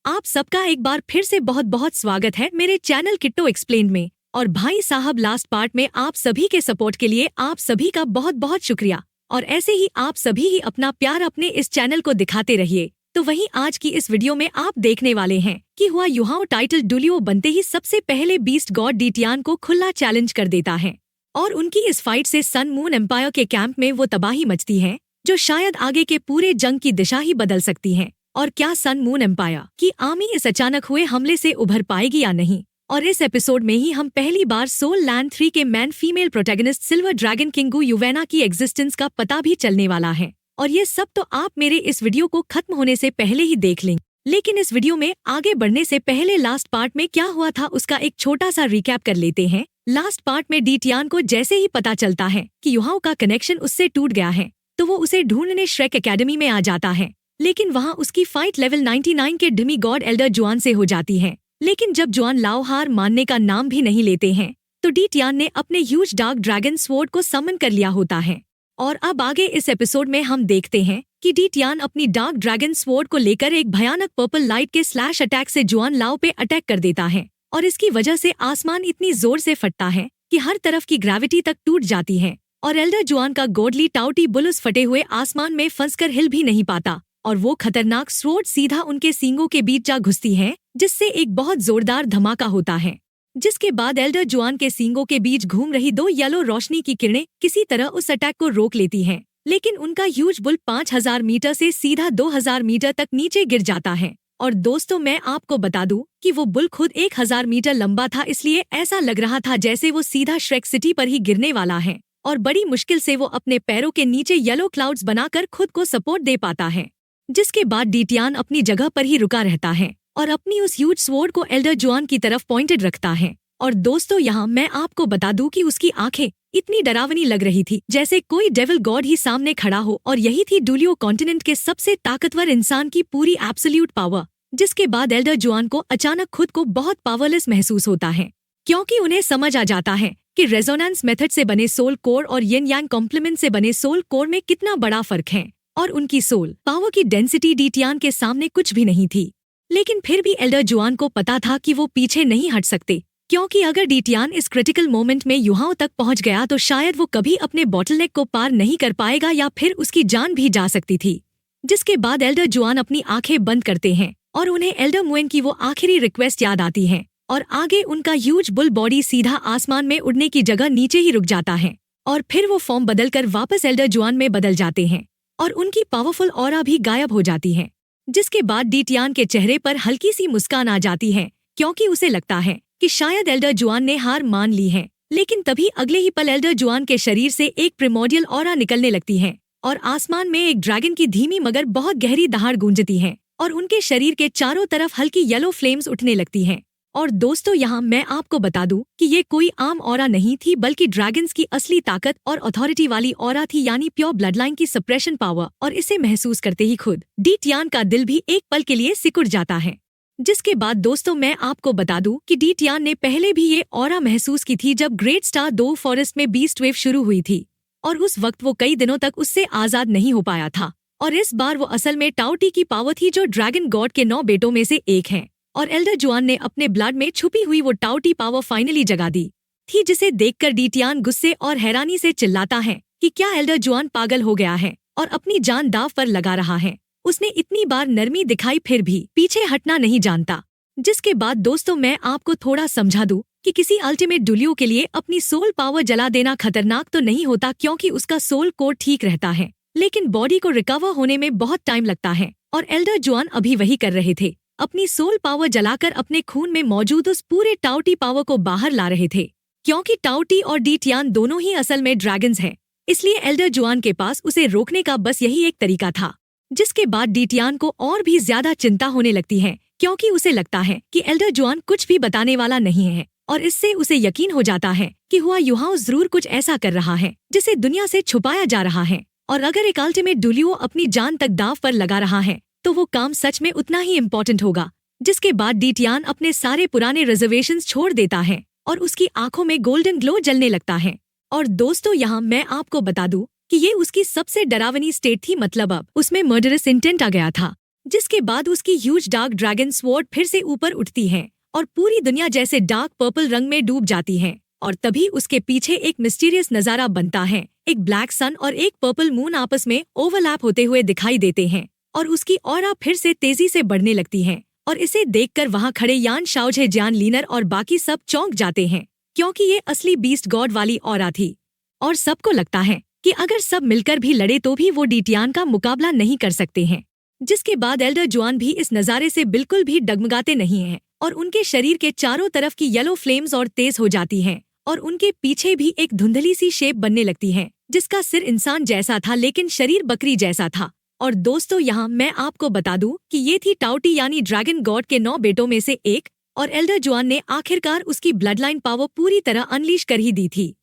आप सबका एक बार फिर से बहुत बहुत स्वागत है मेरे चैनल किट्टो एक्सप्लेन्ड में। और भाई साहब, लास्ट पार्ट में आप सभी के सपोर्ट के लिए आप सभी का बहुत बहुत शुक्रिया। और ऐसे ही आप सभी ही अपना प्यार अपने इस चैनल को दिखाते रहिए। तो वहीं आज की इस वीडियो में आप देखने वाले हैं कि हुआ युहाओ टाइटल डुलियो बनते ही सबसे पहले बीस्ट गॉड डीटियान को खुला चैलेंज कर देता है। और उनकी इस फाइट से सन मून एम्पायर के कैंप में वो तबाही मचती है जो शायद आगे के पूरे जंग की दिशा ही बदल सकती है। और क्या सन मून एम्पायर की आर्मी इस अचानक हुए हमले से उभर पाएगी या नहीं? और इस एपिसोड में ही हम पहली बार सोल लैंड 3 के main female protagonist silver dragon king Gu Yuena की एग्जिस्टेंस का पता भी चलने वाला है। और ये सब तो आप मेरे इस वीडियो को खत्म होने से पहले ही देख लें। लेकिन इस वीडियो में आगे बढ़ने से पहले लास्ट पार्ट में क्या हुआ था उसका एक छोटा सा रिकैप कर लेते हैं। लास्ट पार्ट में डीटियान को जैसे ही पता चलता है कि युहाओ का कनेक्शन उससे टूट गया है तो वो उसे ढूंढने श्रेक एकेडमी में आ जाता है। लेकिन वहाँ उसकी फाइट लेवल 99 के डिमी गॉड एल्डर जुआन से हो जाती है। लेकिन जब जुआन लाओ हार मानने का नाम भी नहीं लेते हैं तो डीटियान ने अपने ह्यूज डार्क ड्रैगन स्वॉर्ड को समन कर लिया होता है। और अब आगे इस एपिसोड में हम देखते हैं कि डीटियान अपनी डार्क ड्रैगन स्वॉर्ड को लेकर एक भयानक purple light K slash attack से जुआन लाओ पे अटैक कर देता है। और इसकी वजह से आसमान इतनी जोर से फटता है कि हर तरफ की ग्रेविटी तक टूट जाती है। और एल्डर जुआन का गोडली टाउटी बुल उस फटे हुए आसमान में फंसकर हिल भी नहीं पाता और वो खतरनाक स्वॉर्ड सीधा उनके सींगों के बीच जा घुसती है जिससे एक बहुत जोरदार धमाका होता है। जिसके बाद एल्डर जुआन के सींगों के बीच घूम रही 2 येलो रोशनी की किरणें किसी तरह उस अटैक को रोक लेती हैं। लेकिन उनका ह्यूज बुल 5000 मीटर से सीधा 2000 मीटर तक नीचे गिर जाता है। और दोस्तों, मैं आपको बता दूं कि वो बुल खुद 1000 मीटर लंबा था, इसलिए ऐसा लग रहा था जैसे वो सीधा श्रेक सिटी पर ही गिरने वाला है। और बड़ी मुश्किल से वो अपने पैरों के नीचे येलो क्लाउड्स बनाकर खुद को सपोर्ट दे पाता है। जिसके बाद डीटियान अपनी जगह पर ही रुका रहता है और अपनी उस ह्यूज स्वॉर्ड को एल्डर जुआन की तरफ पॉइंटेड रखता है। और दोस्तों, यहाँ मैं आपको बता दूं कि उसकी आंखें इतनी डरावनी लग रही थी जैसे कोई डेविल गॉड ही सामने खड़ा हो। और यही थी डुलियो कॉन्टिनेंट के सबसे ताकतवर इंसान की पूरी एब्सोल्यूट पावर। जिसके बाद एल्डर जुआन को अचानक खुद को बहुत पावरलेस महसूस होता है क्योंकि उन्हें समझ आ जाता है कि रेजोनेंस मेथड से बने सोल कोर और यिन यांग कॉम्प्लीमेंट से बने सोल कोर में कितना बड़ा फर्क है। और उनकी सोल पावर की डेंसिटी डीटियान के सामने कुछ भी नहीं थी। लेकिन फिर भी एल्डर जुआन को पता था कि वो पीछे नहीं हट सकते क्योंकि अगर डीटियान इस क्रिटिकल मोमेंट में युहाओं तक पहुंच गया तो शायद वो कभी अपने बॉटलनेक को पार नहीं कर पाएगा या फिर उसकी जान भी जा सकती थी। जिसके बाद एल्डर जुआन अपनी आंखें बंद करते हैं और उन्हें एल्डर मुएन की वो आखिरी रिक्वेस्ट याद आती है। और आगे उनका ह्यूज बुल बॉडी सीधा आसमान में उड़ने की जगह नीचे ही रुक जाता है। और फिर वो फॉर्म बदलकर वापस एल्डर जुआन में बदल जाते हैं और उनकी पावरफुल ऑरा भी गायब हो जाती है। जिसके बाद डीटियान के चेहरे पर हल्की सी मुस्कान आ जाती है क्योंकि उसे लगता है कि शायद एल्डर जुआन ने हार मान ली है। लेकिन तभी अगले ही पल एल्डर जुआन के शरीर से एक प्रिमोडियल ऑरा निकलने लगती है और आसमान में एक ड्रैगन की धीमी मगर बहुत गहरी दहाड़ गूंजती है और उनके शरीर के चारों तरफ हल्की येलो फ्लेम्स उठने लगती हैं। और दोस्तों, यहाँ मैं आपको बता दूं कि ये कोई आम ऑरा नहीं थी बल्कि ड्रैगन्स की असली ताकत और अथॉरिटी वाली ऑरा थी, यानी प्योर ब्लडलाइन की सप्रेशन पावर। और इसे महसूस करते ही खुद डीटियान का दिल भी एक पल के लिए सिकुड़ जाता है। जिसके बाद दोस्तों, मैं आपको बता दूं कि डीटियान ने पहले भी ये ऑरा महसूस की थी जब ग्रेट स्टार 2 फॉरेस्ट में बीस्ट वेव शुरू हुई थी। और उस वक्त वो कई दिनों तक उससे आजाद नहीं हो पाया था। और इस बार वो असल में टाउटी की पावर थी जो ड्रैगन गॉड के 9 बेटों में से एक है। और एल्डर जुआन ने अपने ब्लड में छुपी हुई वो टाउटी पावर फाइनली जगा दी थी, जिसे देखकर डीटियान गुस्से और हैरानी से चिल्लाता है कि क्या एल्डर जुआन पागल हो गया है और अपनी जान दाव पर लगा रहा है। उसने इतनी बार नरमी दिखाई फिर भी पीछे हटना नहीं जानता। जिसके बाद दोस्तों, मैं आपको थोड़ा समझा दूं कि किसी अल्टीमेट डुलियो के लिए अपनी सोल पावर जला देना खतरनाक तो नहीं होता क्योंकि उसका सोल कोर ठीक रहता है, लेकिन बॉडी को रिकवर होने में बहुत टाइम लगता है। और एल्डर जुआन अभी वही कर रहे थे, अपनी सोल पावर जलाकर अपने खून में मौजूद उस पूरे टाउटी पावर को बाहर ला रहे थे। क्योंकि टाउटी और डीटियान दोनों ही असल में ड्रैगन्स हैं, इसलिए एल्डर जुआन के पास उसे रोकने का बस यही एक तरीका था। जिसके बाद डीटियान को और भी ज्यादा चिंता होने लगती है क्योंकि उसे लगता है कि एल्डर जुआन कुछ भी बताने वाला नहीं है। और इससे उसे यकीन हो जाता है कि हुआ युहाओ जरूर कुछ ऐसा कर रहा है जिसे दुनिया से छुपाया जा रहा है। और अगर एक अल्टीमेट डुलियो अपनी जान तक दाव पर लगा रहा है तो वो काम सच में उतना ही इम्पोर्टेंट होगा। जिसके बाद डीटियान अपने सारे पुराने रिजर्वेशंस छोड़ देता है और उसकी आंखों में गोल्डन ग्लो जलने लगता है। और दोस्तों, यहाँ मैं आपको बता दूं कि ये उसकी सबसे डरावनी स्टेट थी, मतलब अब उसमें मर्डरस इंटेंट आ गया था। जिसके बाद उसकी ह्यूज डार्क ड्रैगन स्वॉर्ड फिर से ऊपर उठती है और पूरी दुनिया जैसे डार्क पर्पल रंग में डूब जाती है। और तभी उसके पीछे एक मिस्टीरियस नजारा बनता है। एक ब्लैक सन और एक पर्पल मून आपस में ओवरलैप होते हुए दिखाई देते हैं और उसकी ऑरा फिर से तेजी से बढ़ने लगती है। और इसे देखकर वहाँ खड़े यान शाओझे, जियान लीनर और बाकी सब चौंक जाते हैं, क्योंकि ये असली बीस्ट गॉड वाली ऑरा थी। और सबको लगता है कि अगर सब मिलकर भी लड़े तो भी वो डीटियान का मुकाबला नहीं कर सकते हैं। जिसके बाद एल्डर जुआन भी इस नज़ारे से बिल्कुल भी डगमगाते नहीं हैं और उनके शरीर के चारों तरफ की येलो फ्लेम्स और तेज हो जाती हैं और उनके पीछे भी एक धुंधली सी शेप बनने लगती है, जिसका सिर इंसान जैसा था लेकिन शरीर बकरी जैसा था। और दोस्तों, यहाँ मैं आपको बता दूं कि ये थी टाउटी यानी ड्रैगन गॉड के 9 बेटों में से एक, और एल्डर जुआन ने आखिरकार उसकी ब्लड लाइन पावर पूरी तरह अनलीश कर ही दी थी।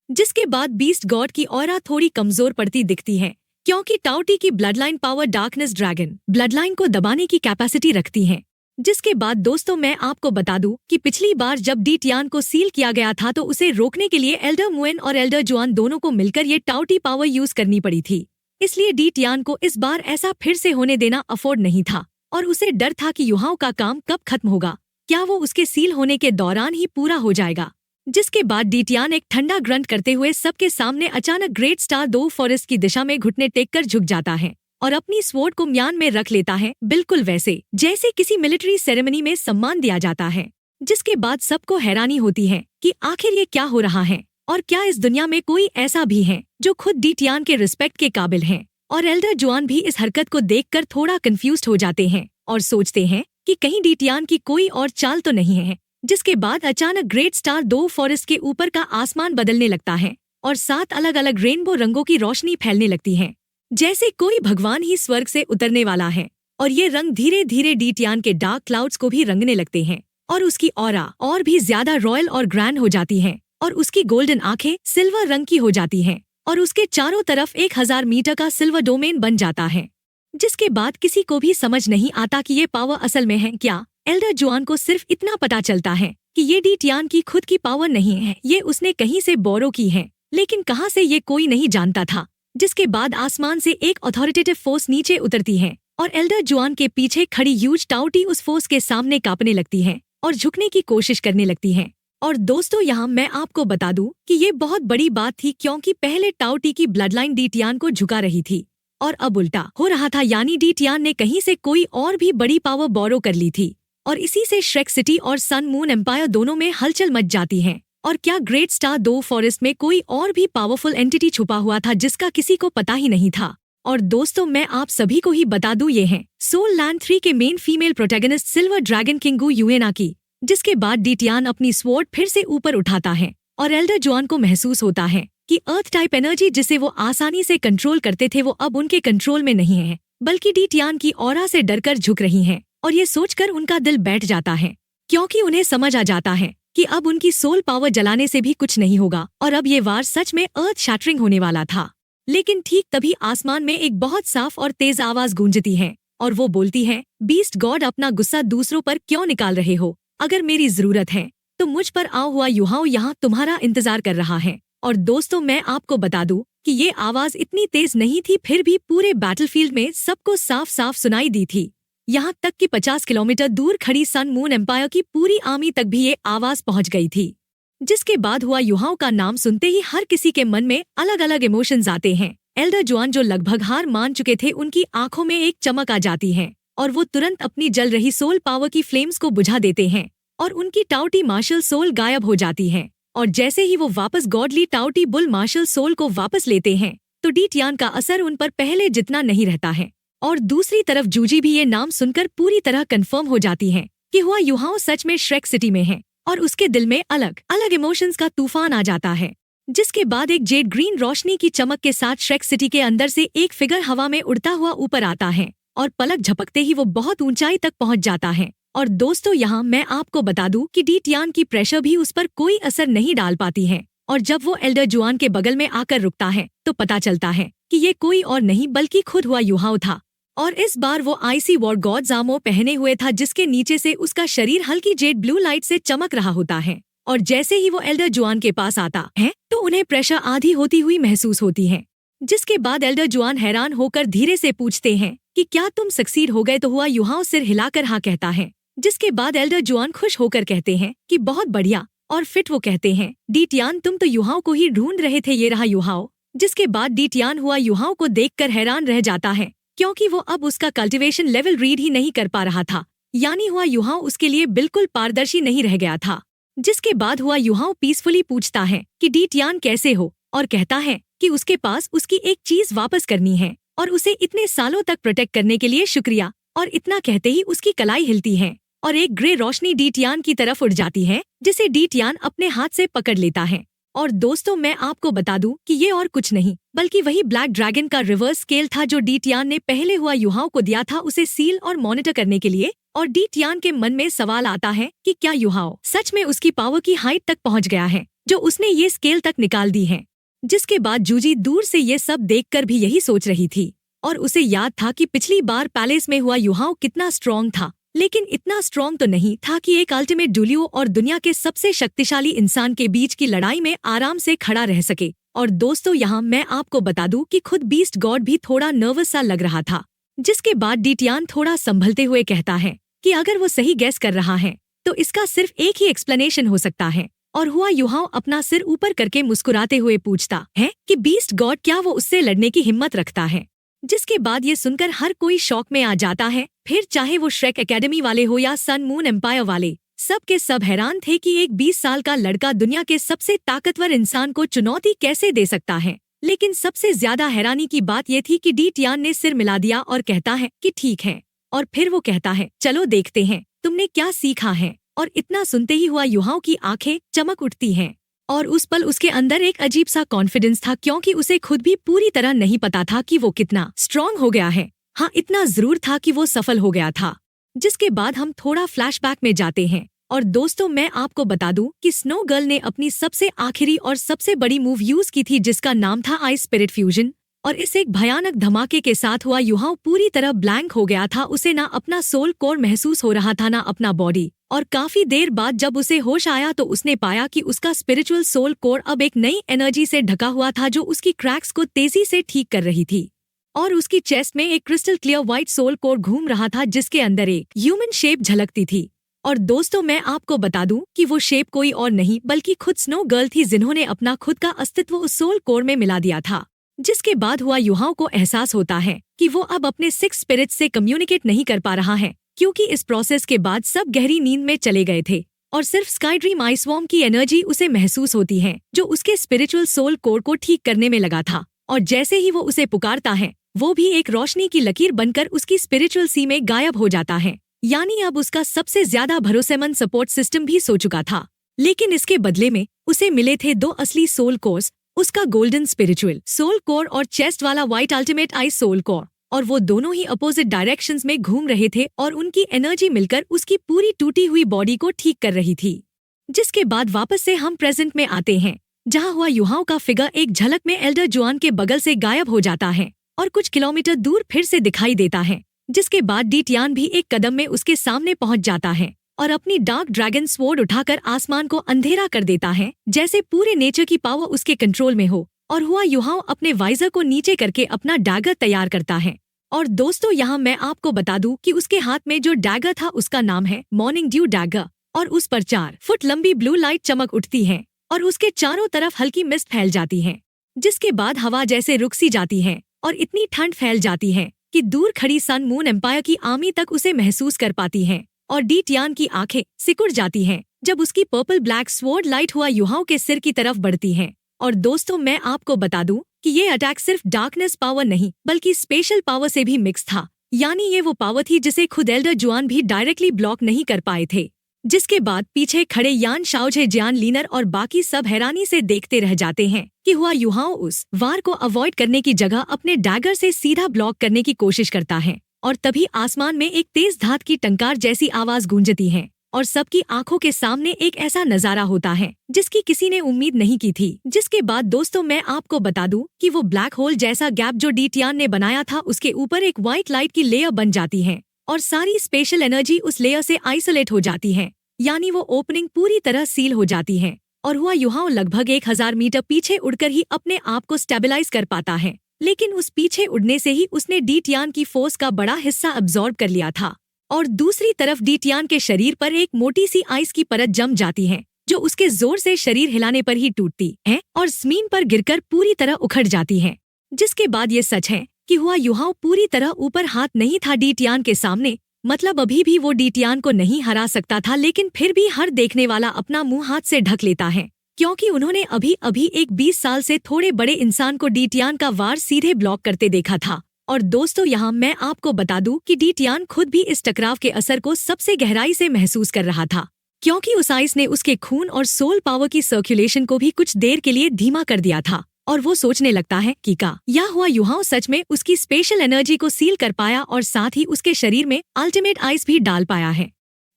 जिसके बाद बीस्ट गॉड की ऑरा थोड़ी कमजोर पड़ती दिखती है, क्योंकि टाउटी की blood line power darkness dragon blood line को दबाने की कैपेसिटी रखती है। जिसके बाद दोस्तों, मैं आपको बता दूं कि पिछली बार जब डीटियान को सील किया गया था तो उसे रोकने के लिए एल्डर मुएन और एल्डर जुआन दोनों को मिलकर ये टाउटी पावर यूज करनी पड़ी थी। इसलिए डीटियान को इस बार ऐसा फिर से होने देना अफोर्ड नहीं था और उसे डर था कि युहाओं का काम कब खत्म होगा, क्या वो उसके सील होने के दौरान ही पूरा हो जाएगा। जिसके बाद डीटियान एक ठंडा ग्रंट करते हुए सबके सामने अचानक ग्रेट स्टार दो फॉरेस्ट की दिशा में घुटने टेक कर झुक जाता है और अपनी स्वॉर्ड को म्यान में रख लेता है, बिल्कुल वैसे जैसे किसी मिलिट्री सेरेमनी में सम्मान दिया जाता है। जिसके बाद सबको हैरानी होती है कि आखिर ये क्या हो रहा है और क्या इस दुनिया में कोई ऐसा भी है जो खुद डीटियान के रिस्पेक्ट के काबिल है। और एल्डर जुआन भी इस हरकत को देखकर थोड़ा कंफ्यूज्ड हो जाते हैं और सोचते हैं कि कहीं डीटियान की कोई और चाल तो नहीं है। जिसके बाद अचानक ग्रेट स्टार दो फॉरेस्ट के ऊपर का आसमान बदलने लगता है और 7 अलग अलग रेनबो रंगों की रोशनी फैलने लगती है, जैसे कोई भगवान ही स्वर्ग से उतरने वाला है। और ये रंग धीरे धीरे डीटियान के डार्क क्लाउड्स को भी रंगने लगते हैं और उसकी ऑरा और भी ज्यादा रॉयल और ग्रैंड हो जाती है और उसकी गोल्डन आंखें सिल्वर रंग की हो जाती हैं और उसके चारों तरफ 1000 मीटर का सिल्वर डोमेन बन जाता है। जिसके बाद किसी को भी समझ नहीं आता कि ये पावर असल में है क्या। एल्डर जुआन को सिर्फ इतना पता चलता है कि ये डीटियान की खुद की पावर नहीं है, ये उसने कहीं से बोरो की है, लेकिन कहाँ से ये कोई नहीं जानता था। जिसके बाद आसमान से एक अथॉरिटेटिव फोर्स नीचे उतरती है और एल्डर जुआन के पीछे खड़ी ह्यूज टाउटी उस फोर्स के सामने कांपने लगती है और झुकने की कोशिश करने लगती है। और दोस्तों, यहाँ मैं आपको बता दूं कि ये बहुत बड़ी बात थी, क्योंकि पहले टाउटी की ब्लडलाइन डीटियान को झुका रही थी और अब उल्टा हो रहा था, यानी डीटियान ने कहीं से कोई और भी बड़ी पावर बोरो कर ली थी और इसी से श्रेक सिटी और सन मून एम्पायर दोनों में हलचल मच जाती है। और क्या ग्रेट स्टार दो फॉरेस्ट में कोई और भी पावरफुल एंटिटी छुपा हुआ था जिसका किसी को पता ही नहीं था। और दोस्तों, मैं आप सभी को ही बता दूं, ये हैं सोल लैंड 3 के main female protagonist silver dragon king Gu Yuena की। जिसके बाद डीटियान अपनी स्वॉर्ड फिर से ऊपर उठाता है और एल्डर जुआन को महसूस होता है कि अर्थ टाइप एनर्जी जिसे वो आसानी से कंट्रोल करते थे वो अब उनके कंट्रोल में नहीं है, बल्कि डीटियान की ऑरा से डरकर झुक रही हैं। और ये सोचकर उनका दिल बैठ जाता है, क्योंकि उन्हें समझ आ जाता है कि अब उनकी सोल पावर जलाने से भी कुछ नहीं होगा और अब ये वार सच में अर्थ शैटरिंग होने वाला था। लेकिन ठीक तभी आसमान में एक बहुत साफ और तेज आवाज गूंजती है और वो बोलती है, बीस्ट गॉड, अपना गुस्सा दूसरों पर क्यों निकाल रहे हो? अगर मेरी जरूरत है तो मुझ पर आओ, हुआ युहाओ यहाँ तुम्हारा इंतजार कर रहा है। और दोस्तों, मैं आपको बता दूं कि ये आवाज इतनी तेज नहीं थी, फिर भी पूरे बैटलफील्ड में सबको साफ साफ सुनाई दी थी। यहाँ तक कि 50 किलोमीटर दूर खड़ी सन मून एम्पायर की पूरी आर्मी तक भी ये आवाज पहुँच गई थी। जिसके बाद हुआ युहाओं का नाम सुनते ही हर किसी के मन में अलग अलग इमोशंस आते हैं। एल्डर जुआन जो लगभग हार मान चुके थे, उनकी आंखों में एक चमक आ जाती है और वो तुरंत अपनी जल रही सोल पावर की फ्लेम्स को बुझा देते हैं और उनकी टाउटी मार्शल सोल गायब हो जाती है। और जैसे ही वो वापस गॉडली टाउटी बुल मार्शल सोल को वापस लेते हैं तो डीटियान का असर उन पर पहले जितना नहीं रहता है। और दूसरी तरफ जूजी भी ये नाम सुनकर पूरी तरह कंफर्म हो जाती है कि हुआ युहाओं सच में श्रेक सिटी में है और उसके दिल में अलग अलग इमोशंस का तूफान आ जाता है। जिसके बाद एक जेड ग्रीन रोशनी की चमक के साथ श्रेक सिटी के अंदर से एक फिगर हवा में उड़ता हुआ ऊपर आता है और पलक झपकते ही वो बहुत ऊंचाई तक पहुंच जाता है। और दोस्तों, यहाँ मैं आपको बता दूं कि डीटियान की प्रेशर भी उस पर कोई असर नहीं डाल पाती है और जब वो एल्डर जुआन के बगल में आकर रुकता है तो पता चलता है कि ये कोई और नहीं बल्कि खुद हुआ युहाओ था। और इस बार वो आईसी वॉर गॉड्स आर्मर पहने हुए था, जिसके नीचे से उसका शरीर हल्की जेड ब्लू लाइट से चमक रहा होता है। और जैसे ही वो एल्डर जुआन के पास आता है तो उन्हें प्रेशर आधी होती हुई महसूस होती है। जिसके बाद एल्डर जुआन हैरान होकर धीरे से पूछते हैं कि क्या तुम सक्सीड हो गए? तो हुआ युहाओ सिर हिलाकर हाँ कहता है। जिसके बाद एल्डर जुआन खुश होकर कहते हैं कि बहुत बढ़िया। और फिर वो कहते हैं, डी टियान तुम तो युहाओ को ही ढूंढ रहे थे, ये रहा युहाओ। जिसके बाद डी टियान हुआ युहाओ को देखकर हैरान रह जाता है, क्योंकि वो अब उसका कल्टीवेशन लेवल रीड ही नहीं कर पा रहा था। यानी हुआ युहाओ उसके लिए बिल्कुल पारदर्शी नहीं रह गया था। जिसके बाद हुआ युहाओ पीसफुली पूछता है कि डी टियान कैसे हो, और कहता है कि उसके पास उसकी एक चीज वापस करनी है और उसे इतने सालों तक प्रोटेक्ट करने के लिए शुक्रिया। और इतना कहते ही उसकी कलाई हिलती है और एक ग्रे रोशनी डी टियान की तरफ उड़ जाती है, जिसे डी टियान अपने हाथ से पकड़ लेता है। और दोस्तों, मैं आपको बता दूं कि ये और कुछ नहीं बल्कि वही ब्लैक ड्रैगन का रिवर्स स्केल था जो डी टियान ने पहले हुआ युहाओ को दिया था, उसे सील और मॉनिटर करने के लिए। और डी टियान के मन में सवाल आता है कि क्या युहाओ सच में उसकी पावर की हाइट तक पहुंच गया है जो उसने ये स्केल तक निकाल दी है। जिसके बाद जूजी दूर से ये सब देखकर भी यही सोच रही थी और उसे याद था कि पिछली बार पैलेस में हुआ युहाओ कितना स्ट्रॉन्ग था, लेकिन इतना स्ट्रॉन्ग तो नहीं था कि एक अल्टीमेट डुलियो और दुनिया के सबसे शक्तिशाली इंसान के बीच की लड़ाई में आराम से खड़ा रह सके। और दोस्तों, यहाँ मैं आपको बता दूं कि खुद बीस्ट गॉड भी थोड़ा नर्वस सा लग रहा था। जिसके बाद डी टियान थोड़ा संभलते हुए कहता है कि अगर वो सही गैस कर रहा है तो इसका सिर्फ एक ही एक्सप्लेनेशन हो सकता है। और हुआ युहाओ अपना सिर ऊपर करके मुस्कुराते हुए पूछता है कि बीस्ट गॉड क्या वो उससे लड़ने की हिम्मत रखता है। जिसके बाद ये सुनकर हर कोई शॉक में आ जाता है, फिर चाहे वो श्रेक एकेडमी वाले हो या सन मून एम्पायर वाले, सब के सब हैरान थे कि एक 20 साल का लड़का दुनिया के सबसे ताकतवर इंसान को चुनौती कैसे दे सकता है। लेकिन सबसे ज्यादा हैरानी की बात ये थी कि डी टियान ने सिर मिला दिया और कहता है कि ठीक है। और फिर वो कहता है, चलो देखते हैं तुमने क्या सीखा है। और इतना सुनते ही हुआ युहाओ की आंखें चमक उठती हैं और उस पल उसके अंदर एक अजीब सा कॉन्फिडेंस था, क्योंकि उसे खुद भी पूरी तरह नहीं पता था कि वो कितना स्ट्रॉन्ग हो गया है। हाँ, इतना जरूर था कि वो सफल हो गया था। जिसके बाद हम थोड़ा फ्लैशबैक में जाते हैं और दोस्तों, मैं आपको बता दूं कि स्नो गर्ल ने अपनी सबसे आखिरी और सबसे बड़ी मूव यूज की थी, जिसका नाम था आइस स्पिरिट फ्यूजन। और इस एक भयानक धमाके के साथ हुआ युहाओ पूरी तरह ब्लैंक हो गया था। उसे ना अपना सोल कोर महसूस हो रहा था, ना अपना बॉडी। और काफी देर बाद जब उसे होश आया तो उसने पाया कि उसका स्पिरिचुअल सोल कोर अब एक नई एनर्जी से ढका हुआ था जो उसकी क्रैक्स को तेजी से ठीक कर रही थी। और उसकी चेस्ट में एक crystal clear white soul core घूम रहा था, जिसके अंदर एक ह्यूमन शेप झलकती थी। और दोस्तों, मैं आपको बता दूं कि वो शेप कोई और नहीं बल्कि खुद स्नो गर्ल थी, जिन्होंने अपना खुद का अस्तित्व उस सोल कोर में मिला दिया था। जिसके बाद हुआ युहाओ को एहसास होता है कि वो अब अपने 6 स्पिरिट्स से कम्युनिकेट नहीं कर पा रहा है, क्योंकि इस प्रोसेस के बाद सब गहरी नींद में चले गए थे और सिर्फ स्काई ड्रीम आइसवॉर्म की एनर्जी उसे महसूस होती है, जो उसके स्पिरिचुअल सोल कोर को ठीक करने में लगा था। और जैसे ही वो उसे पुकारता है, वो भी एक रोशनी की लकीर बनकर उसकी स्पिरिचुअल सी में गायब हो जाता है। यानी अब उसका सबसे ज्यादा भरोसेमंद सपोर्ट सिस्टम भी सो चुका था। लेकिन इसके बदले में उसे मिले थे 2 असली सोल कोर्स, उसका गोल्डन स्पिरिचुअल सोल कोर और चेस्ट वाला white ultimate ice soul core. और वो दोनों ही अपोजिट डायरेक्शंस में घूम रहे थे और उनकी एनर्जी मिलकर उसकी पूरी टूटी हुई बॉडी को ठीक कर रही थी। जिसके बाद वापस से हम प्रेजेंट में आते हैं, जहां हुआ युहाओ का फिगर एक झलक में एल्डर जुआन के बगल से गायब हो जाता है और कुछ किलोमीटर दूर फिर से दिखाई देता है। जिसके बाद डी टियान भी एक कदम में उसके सामने पहुंच जाता है और अपनी डार्क ड्रैगन स्वॉर्ड उठाकर आसमान को अंधेरा कर देता है, जैसे पूरे नेचर की पावर उसके कंट्रोल में हो। और हुआ युहाओ अपने वाइजर को नीचे करके अपना डैगर तैयार करता है। और दोस्तों, यहाँ मैं आपको बता दूं कि उसके हाथ में जो डैगर था उसका नाम है मॉर्निंग ड्यू डैगर, और उस पर 4 फुट लंबी ब्लू लाइट चमक उठती है और उसके चारों तरफ हल्की मिस्ट फैल जाती है। जिसके बाद हवा जैसे रुक सी जाती है और इतनी ठंड फैल जाती है कि दूर खड़ी सन मून एम्पायर की आर्मी तक उसे महसूस कर पाती है। और डी टियान की आंखें सिकुड़ जाती हैं जब उसकी पर्पल ब्लैक स्वॉर्ड लाइट हुआ युहाओ के सिर की तरफ बढ़ती है। और दोस्तों, मैं आपको बता दूं कि ये अटैक सिर्फ डार्कनेस पावर नहीं बल्कि स्पेशल पावर से भी मिक्स था। यानी ये वो पावर थी जिसे खुद एल्डर जुआन भी डायरेक्टली ब्लॉक नहीं कर पाए थे। जिसके बाद पीछे खड़े यान शाओजे, जियान लीनर और बाकी सब हैरानी से देखते रह जाते हैं कि हुआ युहाओ उस वार को अवॉइड करने की जगह अपने डैगर से सीधा ब्लॉक करने की कोशिश करता है। और तभी आसमान में एक तेज धात की टंकार जैसी आवाज गूंजती है और सबकी आंखों के सामने एक ऐसा नजारा होता है जिसकी किसी ने उम्मीद नहीं की थी। जिसके बाद दोस्तों, मैं आपको बता दूं कि वो ब्लैक होल जैसा गैप जो डी टियान ने बनाया था, उसके ऊपर एक व्हाइट लाइट की लेयर बन जाती है और सारी स्पेशल एनर्जी उस लेयर से आइसोलेट हो जाती है। यानी वो ओपनिंग पूरी तरह सील हो जाती है और हुआ युहाओ लगभग 1000 मीटर पीछे उड़कर ही अपने आप को स्टेबलाइज कर पाता है। लेकिन उस पीछे उड़ने से ही उसने डीटियान की फोर्स का बड़ा हिस्सा अब्सॉर्ब कर लिया था। और दूसरी तरफ डीटियान के शरीर पर एक मोटी सी आइस की परत जम जाती है, जो उसके जोर से शरीर हिलाने पर ही टूटती है और जमीन पर गिरकर पूरी तरह उखड़ जाती है। जिसके बाद ये सच है कि हुआ युहाओ पूरी तरह ऊपर हाथ नहीं था डीटियान के सामने, मतलब अभी भी वो डीटियान को नहीं हरा सकता था, लेकिन फिर भी हर देखने वाला अपना मुंह हाथ से ढक लेता है, क्योंकि उन्होंने अभी अभी एक 20 साल से थोड़े बड़े इंसान को डीटियान का वार सीधे ब्लॉक करते देखा था। और दोस्तों, यहाँ मैं आपको बता दूं कि डीटियान खुद भी इस टकराव के असर को सबसे गहराई से महसूस कर रहा था, क्योंकि उस आइस ने उसके खून और सोल पावर की सर्कुलेशन को भी कुछ देर के लिए धीमा कर दिया था। और वो सोचने लगता है कि या हुआ युहाओ सच में उसकी स्पेशल एनर्जी को सील कर पाया और साथ ही उसके शरीर में अल्टीमेट आइस भी डाल पाया है।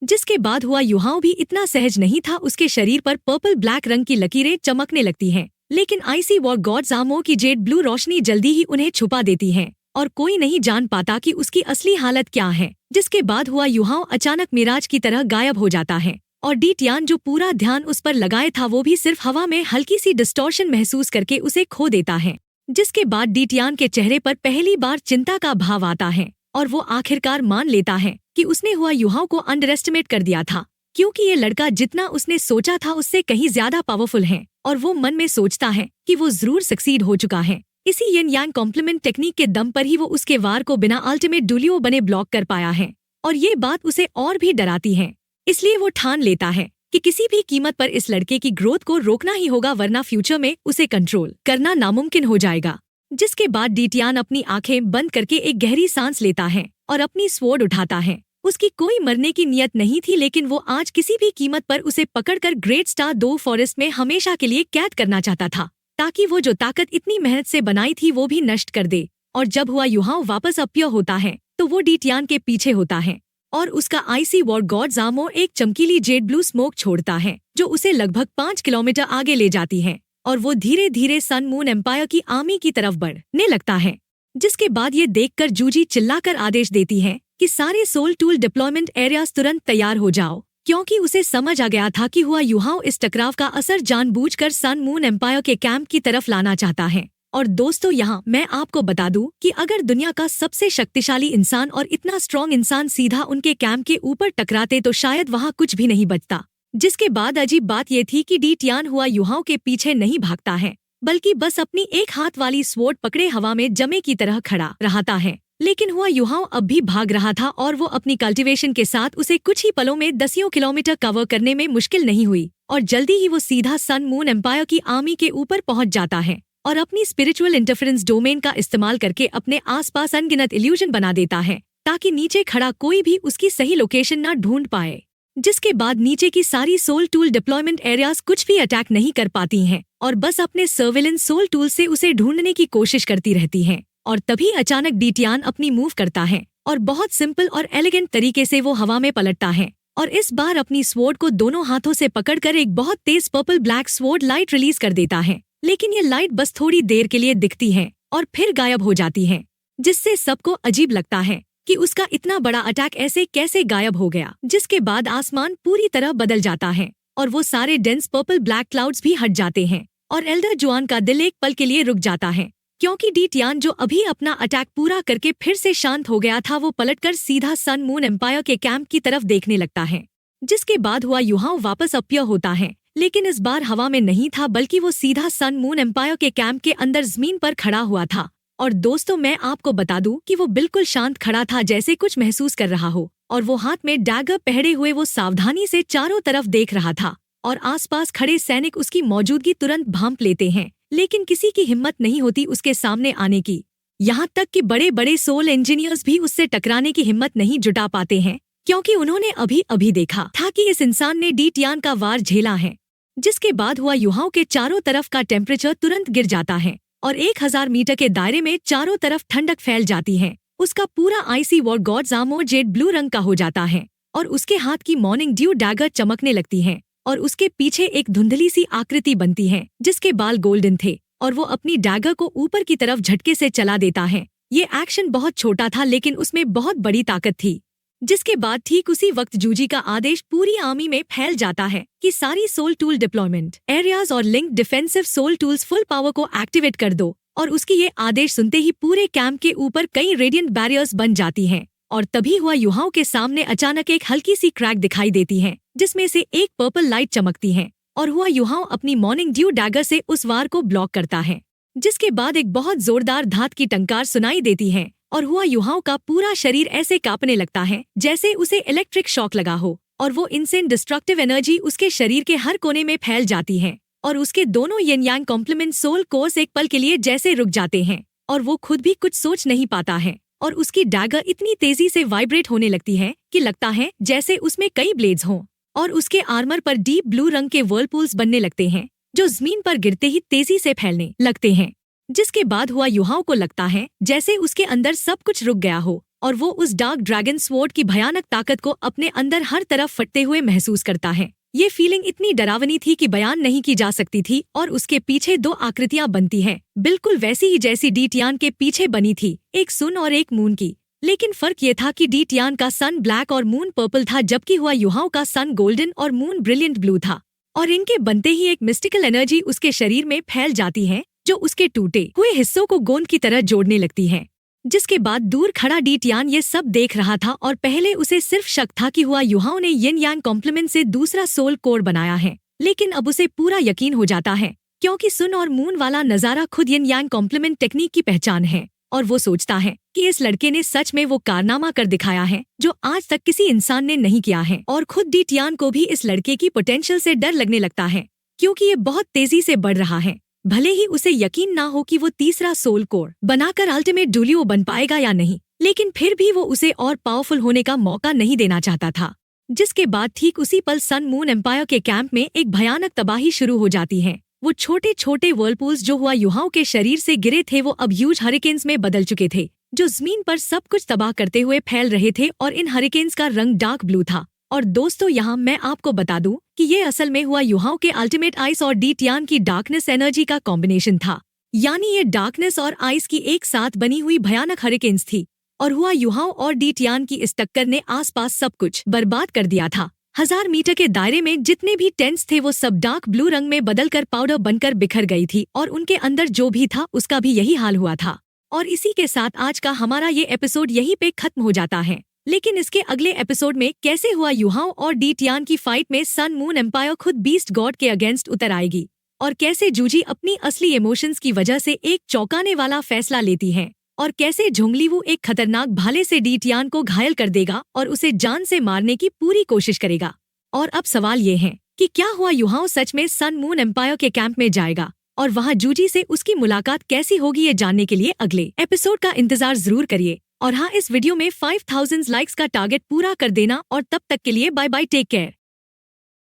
जिसके बाद हुआ युहाओ भी इतना सहज नहीं था, उसके शरीर पर पर्पल ब्लैक रंग की लकीरें चमकने लगती हैं, लेकिन आईसी वॉर गॉड्स आर्मर की जेड ब्लू रोशनी जल्दी ही उन्हें छुपा देती है और कोई नहीं जान पाता कि उसकी असली हालत क्या है। जिसके बाद हुआ युहाओ अचानक मिराज की तरह गायब हो जाता है और डीटियान जो पूरा ध्यान उस पर लगाए था वो भी सिर्फ हवा में हल्की सी डिस्टॉर्शन महसूस करके उसे खो देता है। जिसके बाद डीटियान के चेहरे पर पहली बार चिंता का भाव आता है और वो आखिरकार मान लेता है कि उसने हुआ युहाओ को अंडर एस्टिमेट कर दिया था, क्योंकि ये लड़का जितना उसने सोचा था उससे कहीं ज्यादा पावरफुल है और वो मन में सोचता है कि वो जरूर सक्सीड हो चुका है। इसी यिन यांग कॉम्प्लीमेंट टेक्निक के दम पर ही वो उसके वार को बिना अल्टीमेट डुलियो बने ब्लॉक कर पाया है और ये बात उसे और भी डराती है। इसलिए वो ठान लेता है कि किसी भी कीमत पर इस लड़के की ग्रोथ को रोकना ही होगा, वरना फ्यूचर में उसे कंट्रोल करना नामुमकिन हो जाएगा। जिसके बाद डीटियान अपनी आंखें बंद करके एक गहरी सांस लेता है और अपनी स्वॉर्ड उठाता है। उसकी कोई मरने की नियत नहीं थी, लेकिन वो आज किसी भी कीमत पर उसे पकड़कर ग्रेट स्टार 2 फॉरेस्ट में हमेशा के लिए कैद करना चाहता था, ताकि वो जो ताकत इतनी मेहनत से बनाई थी वो भी नष्ट कर दे। और जब हुआ युहाओ वापस अपीयर होता है तो वो डीटियान के पीछे होता है और उसका आईसी वॉर गॉड्स आर्मर एक चमकीली जेड ब्लू स्मोक छोड़ता है जो उसे लगभग 5 किलोमीटर आगे ले जाती है और वो धीरे धीरे सन मून एम्पायर की आर्मी की तरफ बढ़ने लगता है। जिसके बाद ये देखकर जूजी चिल्लाकर आदेश देती है कि सारे सोल टूल डिप्लॉयमेंट एरियाज तुरंत तैयार हो जाओ, क्योंकि उसे समझ आ गया था कि हुआ युहाओ इस टकराव का असर जानबूझकर सन मून एम्पायर के कैंप की तरफ लाना चाहता है। और दोस्तों, यहाँ मैं आपको बता दूं कि अगर दुनिया का सबसे शक्तिशाली इंसान और इतना स्ट्रॉन्ग इंसान सीधा उनके कैंप के ऊपर टकराते तो शायद वहाँ कुछ भी नहीं बचता। जिसके बाद अजीब बात ये थी कि डीटियान हुआ युहाओ के पीछे नहीं भागता है, बल्कि बस अपनी एक हाथ वाली स्वॉर्ड पकड़े हवा में जमे की तरह खड़ा रहता है। लेकिन हुआ युहाओ अब भी भाग रहा था और वो अपनी कल्टीवेशन के साथ उसे कुछ ही पलों में दसियों किलोमीटर कवर करने में मुश्किल नहीं हुई और जल्दी ही वो सीधा सन मून एम्पायर की आर्मी के ऊपर पहुंच जाता है और अपनी स्पिरिचुअल इंटरफेरेंस डोमेन का इस्तेमाल करके अपने आसपास अनगिनत इल्यूजन बना देता है, ताकि नीचे खड़ा कोई भी उसकी सही लोकेशन न ढूंढ पाए। जिसके बाद नीचे की सारी सोल टूल डिप्लॉयमेंट एरियाज कुछ भी अटैक नहीं कर पाती हैं और बस अपने सर्विलेंस सोल टूल से उसे ढूंढने की कोशिश करती रहती हैं। और तभी अचानक डीटियान अपनी मूव करता है और बहुत सिंपल और एलिगेंट तरीके से वो हवा में पलटता है और इस बार अपनी स्वॉर्ड को दोनों हाथों से पकड़कर एक बहुत तेज purple black sword light release कर देता है। लेकिन ये लाइट बस थोड़ी देर के लिए दिखती है और फिर गायब हो जाती है, जिससे सबको अजीब लगता है कि उसका इतना बड़ा अटैक ऐसे कैसे गायब हो गया। जिसके बाद आसमान पूरी तरह बदल जाता है और वो सारे डेंस पर्पल ब्लैक क्लाउड्स भी हट जाते हैं और एल्डर जुआन का दिल एक पल के लिए रुक जाता है, क्योंकि डीटियान जो अभी अपना अटैक पूरा करके फिर से शांत हो गया था वो पलटकर सीधा सन मून एम्पायर के कैंप की तरफ देखने लगता है। जिसके बाद हुआ युहाओ वापस अपीयर होता है, लेकिन इस बार हवा में नहीं था, बल्कि वो सीधा सन मून एम्पायर के कैंप के अंदर जमीन पर खड़ा हुआ था। और दोस्तों, मैं आपको बता दूं कि वो बिल्कुल शांत खड़ा था, जैसे कुछ महसूस कर रहा हो, और वो हाथ में डैगर पहरे हुए वो सावधानी से चारों तरफ देख रहा था और आसपास खड़े सैनिक उसकी मौजूदगी तुरंत भांप लेते हैं, लेकिन किसी की हिम्मत नहीं होती उसके सामने आने की। यहाँ तक कि बड़े बड़े सोल इंजीनियर्स भी उससे टकराने की हिम्मत नहीं जुटा पाते हैं, क्योंकि उन्होंने अभी अभी देखा था कि इस इंसान ने डीटियान का वार झेला है। जिसके बाद हुआ युहाओ के चारों तरफ का टेम्परेचर तुरंत गिर जाता है और 1000 मीटर के दायरे में चारों तरफ ठंडक फैल जाती है। उसका पूरा icy war gods armour jade blue रंग का हो जाता है और उसके हाथ की मॉर्निंग ड्यू डैगर चमकने लगती है और उसके पीछे एक धुंधली सी आकृति बनती है जिसके बाल गोल्डन थे और वो अपनी डैगर को ऊपर की तरफ झटके से चला देता है। ये एक्शन बहुत छोटा था, लेकिन उसमें बहुत बड़ी ताकत थी। जिसके बाद ठीक उसी वक्त जूजी का आदेश पूरी आर्मी में फैल जाता है कि सारी सोल टूल डिप्लॉयमेंट एरियाज और link defensive soul tools full power को एक्टिवेट कर दो और उसकी ये आदेश सुनते ही पूरे कैंप के ऊपर कई रेडिएंट बैरियर्स बन जाती हैं। और तभी हुआ युवाओं के सामने अचानक एक हल्की सी क्रैक दिखाई देती है, जिसमें से एक पर्पल लाइट चमकती है और हुआ युवाओं अपनी मॉर्निंग ड्यू डैगर से उस वार को ब्लॉक करता है। जिसके बाद एक बहुत जोरदार धात की टंकार सुनाई देती है और हुआ युवाओं का पूरा शरीर ऐसे कांपने लगता है जैसे उसे इलेक्ट्रिक शॉक लगा हो, और वो इनसेन डिस्ट्रक्टिव एनर्जी उसके शरीर के हर कोने में फैल जाती है और उसके दोनों यिन यांग कॉम्प्लीमेंट सोल कोर्स एक पल के लिए जैसे रुक जाते हैं और वो खुद भी कुछ सोच नहीं पाता है। और उसकी डैगर इतनी तेजी से वाइब्रेट होने लगती है कि लगता है जैसे उसमें कई ब्लेड्स हों, और उसके आर्मर पर डीप ब्लू रंग के वर्लपूल्स बनने लगते हैं जो जमीन पर गिरते ही तेजी से फैलने लगते हैं। जिसके बाद हुआ युवाओं को लगता है जैसे उसके अंदर सब कुछ रुक गया हो और वो उस डार्क ड्रैगन स्वॉर्ड की भयानक ताकत को अपने अंदर हर तरफ फटते हुए महसूस करता है। ये फीलिंग इतनी डरावनी थी कि बयान नहीं की जा सकती थी और उसके पीछे दो आकृतियां बनती हैं, बिल्कुल वैसी ही जैसी डी टियान के पीछे बनी थी, एक सन और एक मून की। लेकिन फर्क ये था कि डी टियान का सन ब्लैक और मून पर्पल था, जबकि हुआ युवाओं का सन गोल्डन और मून ब्रिलियंट ब्लू था। और इनके बनते ही एक मिस्टिकल एनर्जी उसके शरीर में फैल जाती है जो उसके टूटे हुए हिस्सों को गोंद की तरह जोड़ने लगती है। जिसके बाद दूर खड़ा डी टियान ये सब देख रहा था और पहले उसे सिर्फ शक था कि हुआ युवाओं ने यिन यांग कॉम्प्लीमेंट से दूसरा सोल कोड बनाया है, लेकिन अब उसे पूरा यकीन हो जाता है क्योंकि सन और मून वाला नजारा खुद यिन यांग कॉम्प्लीमेंट टेक्निक की पहचान है। और वो सोचता है कि इस लड़के ने सच में वो कारनामा कर दिखाया है जो आज तक किसी इंसान ने नहीं किया है। और खुद डी टियान को भी इस लड़के की पोटेंशियल से डर लगने लगता है क्योंकि ये बहुत तेजी से बढ़ रहा है। भले ही उसे यकीन ना हो कि वो तीसरा सोल कोर बनाकर अल्टीमेट डुलियो बन पाएगा या नहीं, लेकिन फिर भी वो उसे और पावरफुल होने का मौका नहीं देना चाहता था। जिसके बाद ठीक उसी पल सन मून एम्पायर के कैंप में एक भयानक तबाही शुरू हो जाती है। वो छोटे छोटे वर्लपूल्स जो हुआ युवाओं के शरीर से गिरे थे वो अब ह्यूज हरिकेन्स में बदल चुके थे जो जमीन पर सब कुछ तबाह करते हुए फैल रहे थे, और इन हरिकेन्स का रंग डार्क ब्लू था। और दोस्तों यहाँ मैं आपको बता दूं कि ये असल में हुआ युवाओं के अल्टीमेट आइस और डी टियान की डार्कनेस एनर्जी का कॉम्बिनेशन था। यानी ये डार्कनेस और आइस की एक साथ बनी हुई भयानक हरिकेन्स थी और हुआ युवाओं और डी टियान की इस टक्कर ने आसपास सब कुछ बर्बाद कर दिया था। 1000 मीटर के दायरे में जितने भी टेंट्स थे वो सब डार्क ब्लू रंग में बदलकर पाउडर बनकर बिखर गई थी और उनके अंदर जो भी था उसका भी यही हाल हुआ था। और इसी के साथ आज का हमारा ये एपिसोड यहीं पे खत्म हो जाता है। लेकिन इसके अगले एपिसोड में कैसे हुआ युवाओं और डी टियान की फाइट में सन मून एम्पायर खुद बीस्ट गॉड के अगेंस्ट उतर आएगी और कैसे जूजी अपनी असली इमोशंस की वजह से एक चौंकाने वाला फैसला लेती है और कैसे झोंगलीवू एक खतरनाक भाले से डी टियान को घायल कर देगा और उसे जान से मारने की पूरी कोशिश करेगा। और अब सवाल ये है कि क्या हुआ युवाओं सच में सन मून एम्पायर के कैंप में जाएगा और वहाँ जूजी से उसकी मुलाकात कैसी होगी, ये जानने के लिए अगले एपिसोड का इंतजार जरूर करिए। और हाँ, इस वीडियो में 5000 लाइक्स का टारगेट पूरा कर देना और तब तक के लिए बाय बाय, टेक केयर।